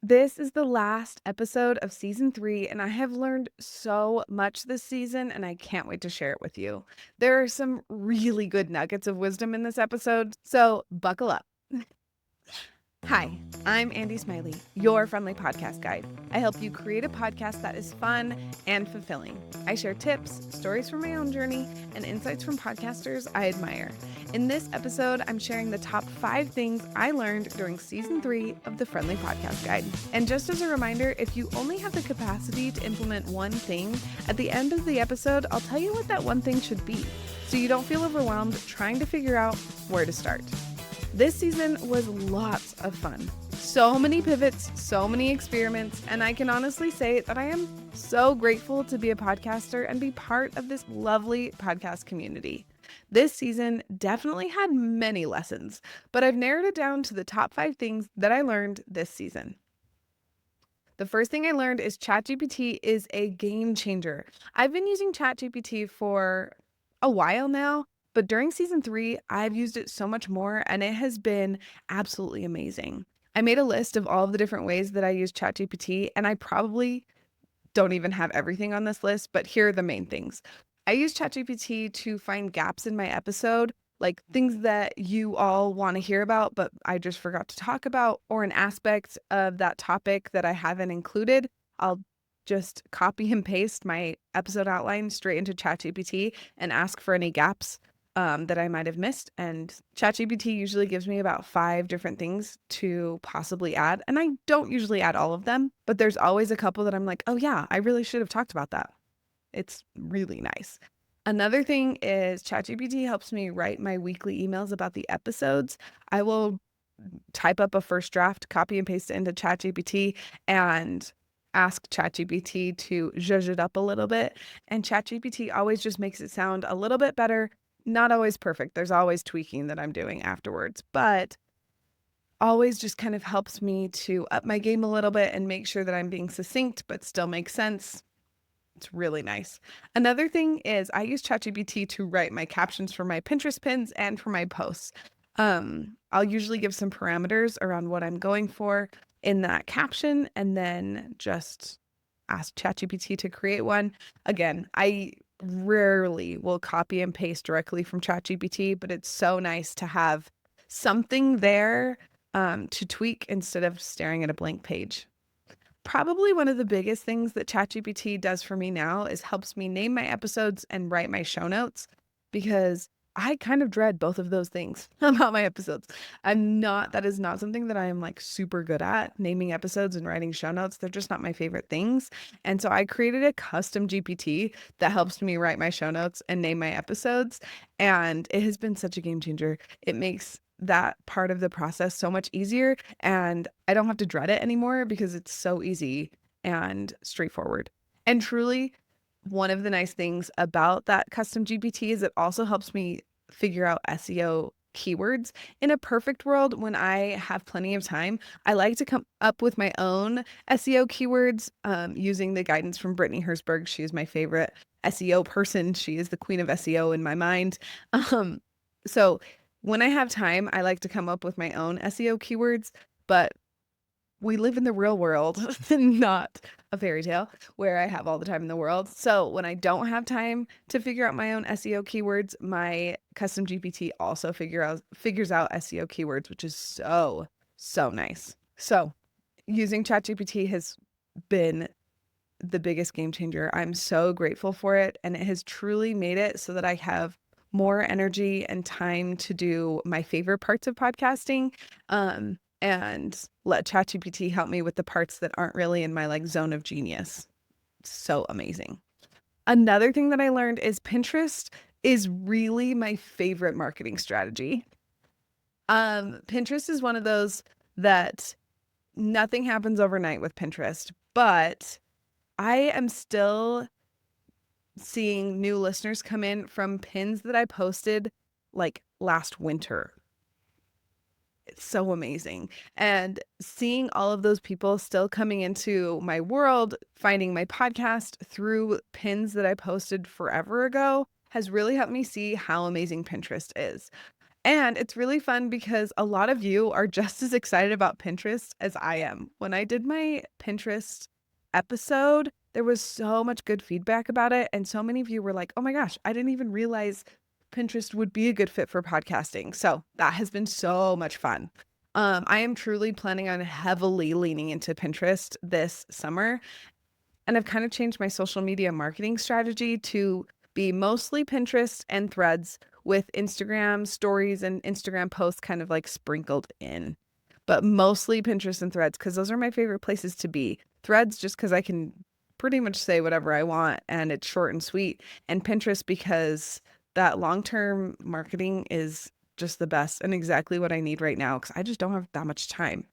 This is the last episode of season 3, and I have learned so much this season, and I can't wait to share it with you. There are some really good nuggets of wisdom in this episode, so buckle up. Hi, I'm Andi Smiley, your friendly podcast guide. I help you create a podcast that is fun and fulfilling. I share tips, stories from my own journey, and insights from podcasters I admire. In this episode, I'm sharing the top 5 things I learned during season 3 of the Friendly Podcast Guide. And just as a reminder, if you only have the capacity to implement one thing, at the end of the episode, I'll tell you what that one thing should be, so you don't feel overwhelmed trying to figure out where to start. This season was lots of fun. So many pivots, so many experiments, and I can honestly say that I am so grateful to be a podcaster and be part of this lovely podcast community. This season definitely had many lessons, but I've narrowed it down to the top 5 things that I learned this season. The first thing I learned is ChatGPT is a game changer. I've been using ChatGPT for a while now, but during season 3, I've used it so much more and it has been absolutely amazing. I made a list of all of the different ways that I use ChatGPT, and I probably don't even have everything on this list, but here are the main things. I use ChatGPT to find gaps in my episode, like things that you all want to hear about, but I just forgot to talk about, or an aspect of that topic that I haven't included. I'll just copy and paste my episode outline straight into ChatGPT and ask for any gaps that I might have missed. And ChatGPT usually gives me about 5 different things to possibly add. And I don't usually add all of them, but there's always a couple that I'm like, oh yeah, I really should have talked about that. It's really nice. Another thing is ChatGPT helps me write my weekly emails about the episodes. I will type up a first draft, copy and paste it into ChatGPT, and ask ChatGPT to zhuzh it up a little bit. And ChatGPT always just makes it sound a little bit better. Not always perfect. There's always tweaking that I'm doing afterwards, but always just kind of helps me to up my game a little bit and make sure that I'm being succinct but still makes sense. It's really nice. Another thing is I use ChatGPT to write my captions for my Pinterest pins and for my posts. I'll usually give some parameters around what I'm going for in that caption and then just ask ChatGPT to create one. Again, I rarely will copy and paste directly from ChatGPT, but it's so nice to have something there to tweak instead of staring at a blank page. Probably one of the biggest things that ChatGPT does for me now is helps me name my episodes and write my show notes, because I kind of dread both of those things about my episodes. That is not something that I am like super good at, naming episodes and writing show notes. They're just not my favorite things. And so I created a custom GPT that helps me write my show notes and name my episodes. And it has been such a game changer. It makes that part of the process so much easier, and I don't have to dread it anymore because it's so easy and straightforward. And truly, one of the nice things about that custom GPT is it also helps me figure out SEO keywords. In a perfect world, when I have plenty of time, I like to come up with my own SEO keywords using the guidance from Brittany Herzberg. She is my favorite SEO person. She is the queen of SEO in my mind. So when I have time, I like to come up with my own SEO keywords, but we live in the real world, not a fairy tale where I have all the time in the world. So when I don't have time to figure out my own SEO keywords, my custom GPT also figures out SEO keywords, which is so nice. So using ChatGPT has been the biggest game changer. I'm so grateful for it, and it has truly made it so that I have more energy and time to do my favorite parts of podcasting, and let ChatGPT help me with the parts that aren't really in my like zone of genius. So amazing. Another thing that I learned is Pinterest is really my favorite marketing strategy. Pinterest is one of those that nothing happens overnight with Pinterest, but I am still seeing new listeners come in from pins that I posted like last winter. It's so amazing. And seeing all of those people still coming into my world, finding my podcast through pins that I posted forever ago has really helped me see how amazing Pinterest is. And it's really fun because a lot of you are just as excited about Pinterest as I am. When I did my Pinterest episode, there was so much good feedback about it. And so many of you were like, oh my gosh, I didn't even realize Pinterest would be a good fit for podcasting. So that has been so much fun. I am truly planning on heavily leaning into Pinterest this summer. And I've kind of changed my social media marketing strategy to be mostly Pinterest and Threads with Instagram stories and Instagram posts kind of like sprinkled in. But mostly Pinterest and Threads because those are my favorite places to be. Threads just because I can pretty much say whatever I want and it's short and sweet. And Pinterest because that long-term marketing is just the best and exactly what I need right now because I just don't have that much time.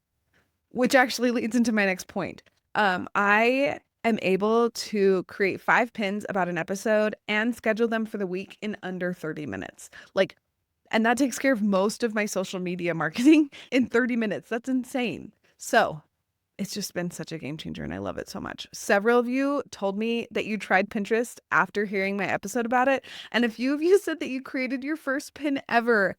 Which actually leads into my next point. I am able to create 5 pins about an episode and schedule them for the week in under 30 minutes. Like, and that takes care of most of my social media marketing in 30 minutes. That's insane. So it's just been such a game changer and I love it so much. Several of you told me that you tried Pinterest after hearing my episode about it. And a few of you said that you created your first pin ever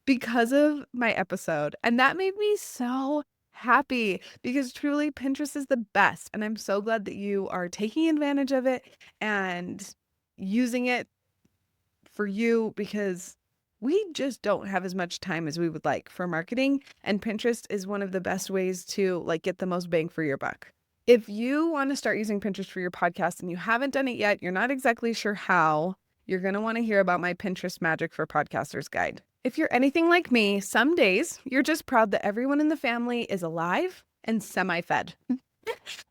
because of my episode. And that made me so happy because truly Pinterest is the best. And I'm so glad that you are taking advantage of it and using it for you because we just don't have as much time as we would like for marketing, and Pinterest is one of the best ways to like get the most bang for your buck. If you want to start using Pinterest for your podcast and you haven't done it yet, you're not exactly sure how, you're going to want to hear about my Pinterest Magic for Podcasters guide. If you're anything like me, some days you're just proud that everyone in the family is alive and semi-fed.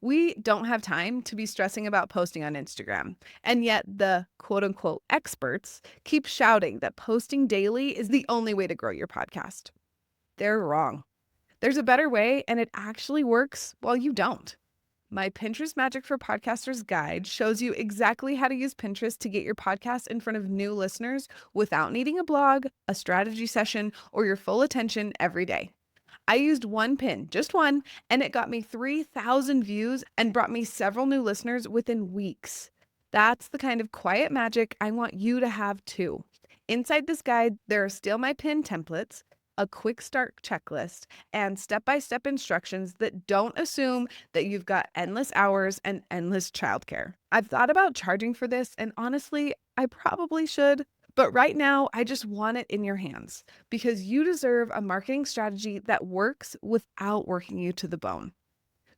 We don't have time to be stressing about posting on Instagram. And yet the quote unquote experts keep shouting that posting daily is the only way to grow your podcast. They're wrong. There's a better way, and it actually works while you don't. My Pinterest Magic for Podcasters guide shows you exactly how to use Pinterest to get your podcast in front of new listeners without needing a blog, a strategy session, or your full attention every day. I used one pin, just one, and it got me 3,000 views and brought me several new listeners within weeks. That's the kind of quiet magic I want you to have too. Inside this guide, there are Steal My Pin templates, a quick start checklist, and step-by-step instructions that don't assume that you've got endless hours and endless childcare. I've thought about charging for this, and honestly, I probably should. But right now, I just want it in your hands because you deserve a marketing strategy that works without working you to the bone.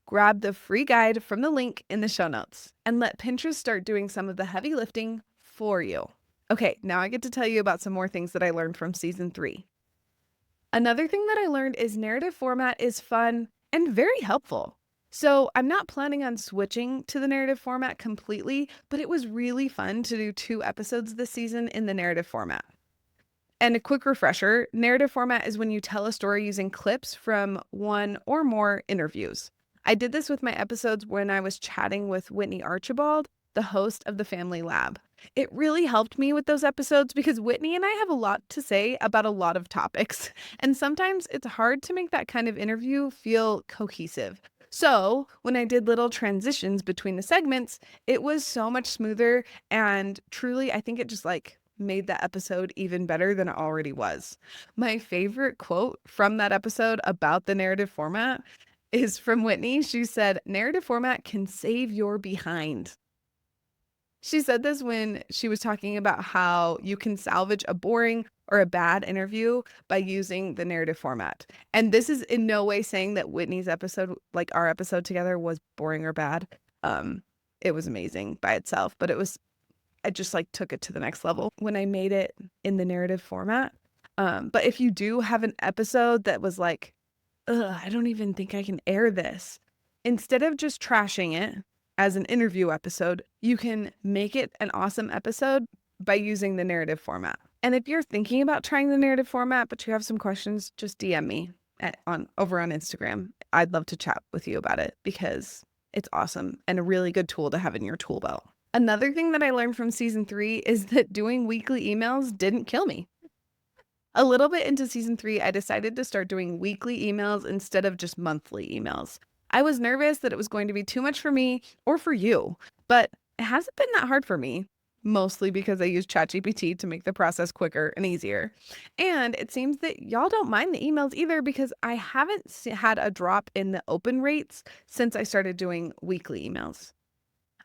Grab the free guide from the link in the show notes and let Pinterest start doing some of the heavy lifting for you. Okay, now I get to tell you about some more things that I learned from season 3. Another thing that I learned is narrative format is fun and very helpful. So I'm not planning on switching to the narrative format completely, but it was really fun to do 2 episodes this season in the narrative format. And a quick refresher, narrative format is when you tell a story using clips from one or more interviews. I did this with my episodes when I was chatting with Whitney Archibald, the host of the Family Lab. It really helped me with those episodes because Whitney and I have a lot to say about a lot of topics, and sometimes it's hard to make that kind of interview feel cohesive. So when I did little transitions between the segments, it was so much smoother, and truly, I think it just like made that episode even better than it already was. My favorite quote from that episode about the narrative format is from Whitney. She said, "Narrative format can save your behind." She said this when she was talking about how you can salvage a boring or a bad interview by using the narrative format. And this is in no way saying that Whitney's episode, like our episode together, was boring or bad. Um, it was amazing by itself, but I just like took it to the next level when I made it in the narrative format. But if you do have an episode that was like, ugh, I don't even think I can air this, instead of just trashing it as an interview episode, you can make it an awesome episode by using the narrative format. And if you're thinking about trying the narrative format, but you have some questions, just DM me over on Instagram. I'd love to chat with you about it because it's awesome and a really good tool to have in your tool belt. Another thing that I learned from season 3 is that doing weekly emails didn't kill me. A little bit into season 3, I decided to start doing weekly emails instead of just monthly emails. I was nervous that it was going to be too much for me or for you, but it hasn't been that hard for me. mostly because I use ChatGPT to make the process quicker and easier. And it seems that y'all don't mind the emails either because I haven't had a drop in the open rates since I started doing weekly emails.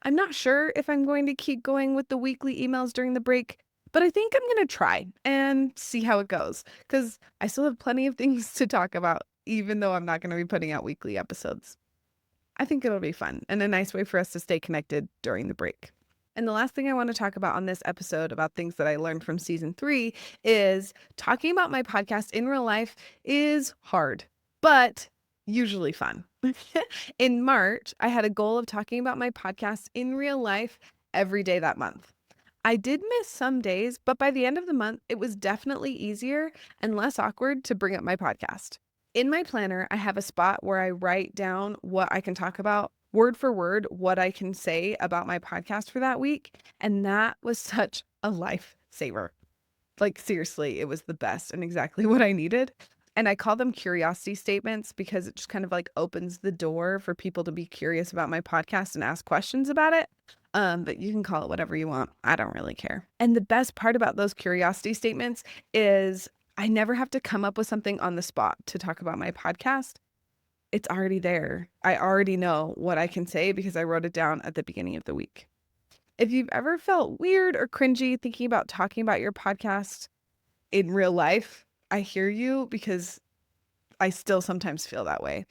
I'm not sure if I'm going to keep going with the weekly emails during the break, but I think I'm going to try and see how it goes because I still have plenty of things to talk about, even though I'm not going to be putting out weekly episodes. I think it'll be fun and a nice way for us to stay connected during the break. And the last thing I want to talk about on this episode about things that I learned from season 3 is talking about my podcast in real life is hard, but usually fun. In March, I had a goal of talking about my podcast in real life every day that month. I did miss some days, but by the end of the month, it was definitely easier and less awkward to bring up my podcast. In my planner, I have a spot where I write down what I can talk about, word for word, what I can say about my podcast for that week. And that was such a lifesaver. Like, seriously, it was the best and exactly what I needed. And I call them curiosity statements because it just kind of like opens the door for people to be curious about my podcast and ask questions about it. But you can call it whatever you want. I don't really care. And the best part about those curiosity statements is I never have to come up with something on the spot to talk about my podcast. It's already there. I already know what I can say because I wrote it down at the beginning of the week. If you've ever felt weird or cringy thinking about talking about your podcast in real life, I hear you because I still sometimes feel that way.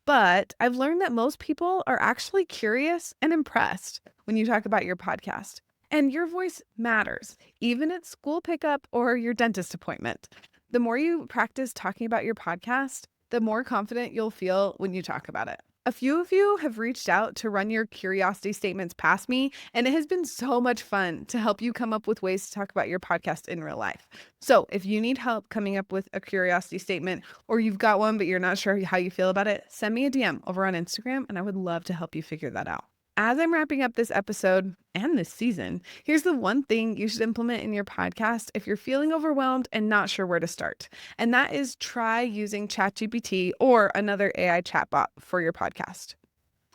But I've learned that most people are actually curious and impressed when you talk about your podcast. And your voice matters, even at school pickup or your dentist appointment. The more you practice talking about your podcast, the more confident you'll feel when you talk about it. A few of you have reached out to run your curiosity statements past me, and it has been so much fun to help you come up with ways to talk about your podcast in real life. So if you need help coming up with a curiosity statement, or you've got one but you're not sure how you feel about it, send me a DM over on Instagram, and I would love to help you figure that out. As I'm wrapping up this episode and this season, here's the one thing you should implement in your podcast if you're feeling overwhelmed and not sure where to start. And that is try using ChatGPT or another AI chatbot for your podcast.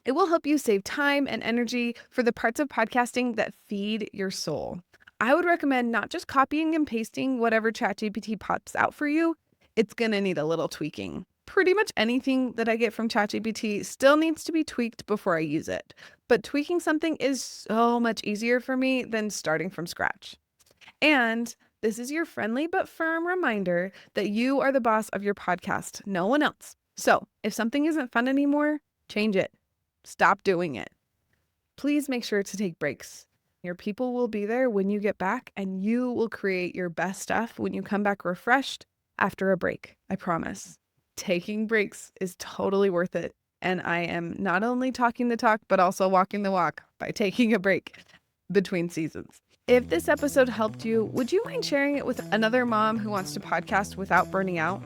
It will help you save time and energy for the parts of podcasting that feed your soul. I would recommend not just copying and pasting whatever ChatGPT pops out for you. It's going to need a little tweaking. Pretty much anything that I get from ChatGPT still needs to be tweaked before I use it. But tweaking something is so much easier for me than starting from scratch. And this is your friendly but firm reminder that you are the boss of your podcast, no one else. So if something isn't fun anymore, change it. Stop doing it. Please make sure to take breaks. Your people will be there when you get back, and you will create your best stuff when you come back refreshed after a break. I promise. Taking breaks is totally worth it. And I am not only talking the talk, but also walking the walk by taking a break between seasons. If this episode helped you, would you mind sharing it with another mom who wants to podcast without burning out?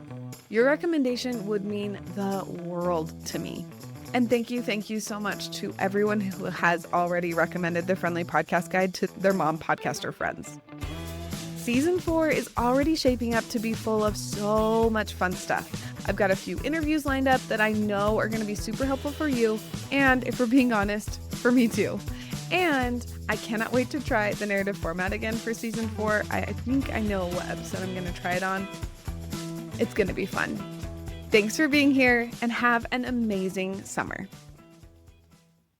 Your recommendation would mean the world to me. And thank you so much to everyone who has already recommended the Friendly Podcast Guide to their mom podcaster friends. Season 4 is already shaping up to be full of so much fun stuff. I've got a few interviews lined up that I know are going to be super helpful for you, and if we're being honest, for me too. And I cannot wait to try the narrative format again for season 4. I think I know what episode I'm going to try it on. It's going to be fun. Thanks for being here, and have an amazing summer.